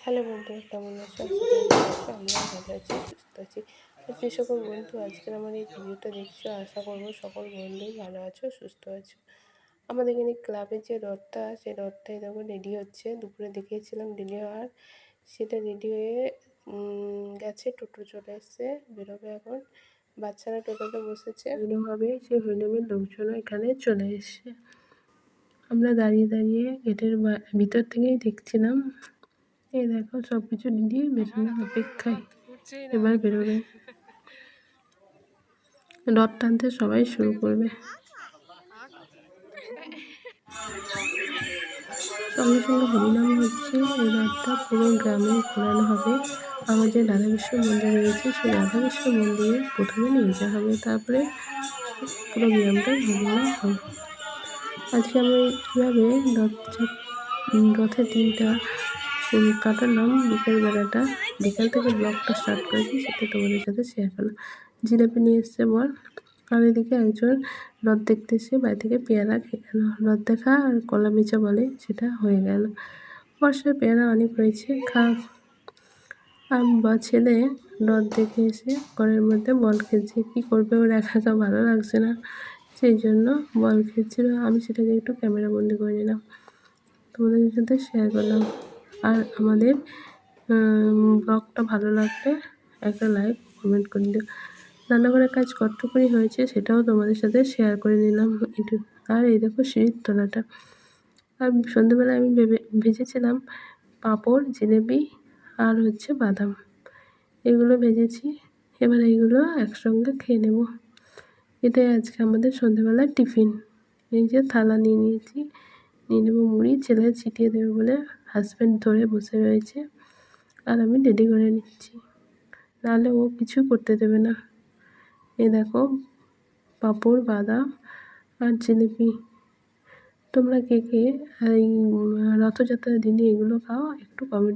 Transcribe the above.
Hello বন্ধু, কেমন আছো? আশা করি ভালো আছো। আমরাও ভালো আছি, সুস্থ আছি। যে সকল বন্ধু আজকের আমার এই ভিডিওটা দেখছো, আশা করবো সকল বন্ধুই ভালো আছো, সুস্থ আছো। আমাদের এখানে ক্লাবের যে রথটা, সেই রথটাই দেখো রেডি হচ্ছে। দুপুরে দেখিয়েছিলাম রেডি হওয়ার, সেটা রেডি হয়ে গেছে। টোটো চলে এসছে, বেরোবে এখন। বাচ্চারা টোটোতে বসেছে, হবে সেই হরিনামের লোকজনও এখানে চলে এসছে। আমরা দাঁড়িয়ে দাঁড়িয়ে গেটের ভিতর থেকেই দেখছিলাম। এই দেখো সবকিছু দিয়ে বেরোনোর অপেক্ষায়, এবার বেরোবে। রথ টানতে সবাই শুরু করবে। সঙ্গে সঙ্গে হরিনাম হচ্ছে। এই রথটা পুরো গ্রামে ঘোরানো হবে। আমার যে রাধাকৃষ্ণ মন্দির রয়েছে, সেই রাধাকৃষ্ণ মন্দিরে প্রথমে নিয়ে যাওয়া হবে, তারপরে পুরো গ্রামটাই ঘোরানো হবে। আজকে আমি কীভাবে রথের দিনটা কাটালাম, বিকেলবেলাটা, বিকাল থেকে ব্লগটা স্টার্ট করেছি, সেটা তোমাদের সাথে শেয়ার করলাম। জিলাপি নিয়ে এসছে বর, আর এদিকে একজন রথ দেখতে এসে বাড়ি থেকে পেয়ারা খেয়ে গেল। রথ দেখা আর কলা বেচা বলে, সেটা হয়ে গেল। বর্ষার পেয়ারা অনেক হয়েছে, বা ছেলে রথ দেখে এসে ঘরের মধ্যে বল খেলছে। কী করবে, ওর একা একা ভালো লাগছে না, সেই জন্য বল খেলছিল। আমি সেটাকে একটু ক্যামেরা বন্দি করে নিলাম, তোমাদের সাথে শেয়ার করলাম। আর আমাদের ব্লগটা ভালো লাগলে একটা লাইক কমেন্ট করে দিও। রান্নাঘরের কাজ কতটুকুনি হয়েছে সেটাও তোমাদের সাথে শেয়ার করে নিলাম একটু। আর এই দেখো সিঁড়ির তলাটা। আর সন্ধ্যেবেলায় আমি ভেজেছিলাম পাঁপড়, জিলেপি আর হচ্ছে বাদাম, এগুলো ভেজেছি। এবার এইগুলো একসঙ্গে খেয়ে নেব। এটাই আজকে আমাদের সন্ধ্যেবেলার টিফিন। এই যে থালা নিয়ে নিয়েছি, নিয়ে নেবো মুড়ি। ছেলে ছিটিয়ে দেবে বলে হাজব্যান্ড ধরে বসে রয়েছে, আর আমি রেডি করে নিচ্ছি, নাহলে ও কিছু করতে দেবে না। এই দেখো পাঁপড়, বাদাম আর জিলিপি। তোমরা কে কে এই রথযাত্রার দিনে এগুলো খাও, একটু কমেন্ট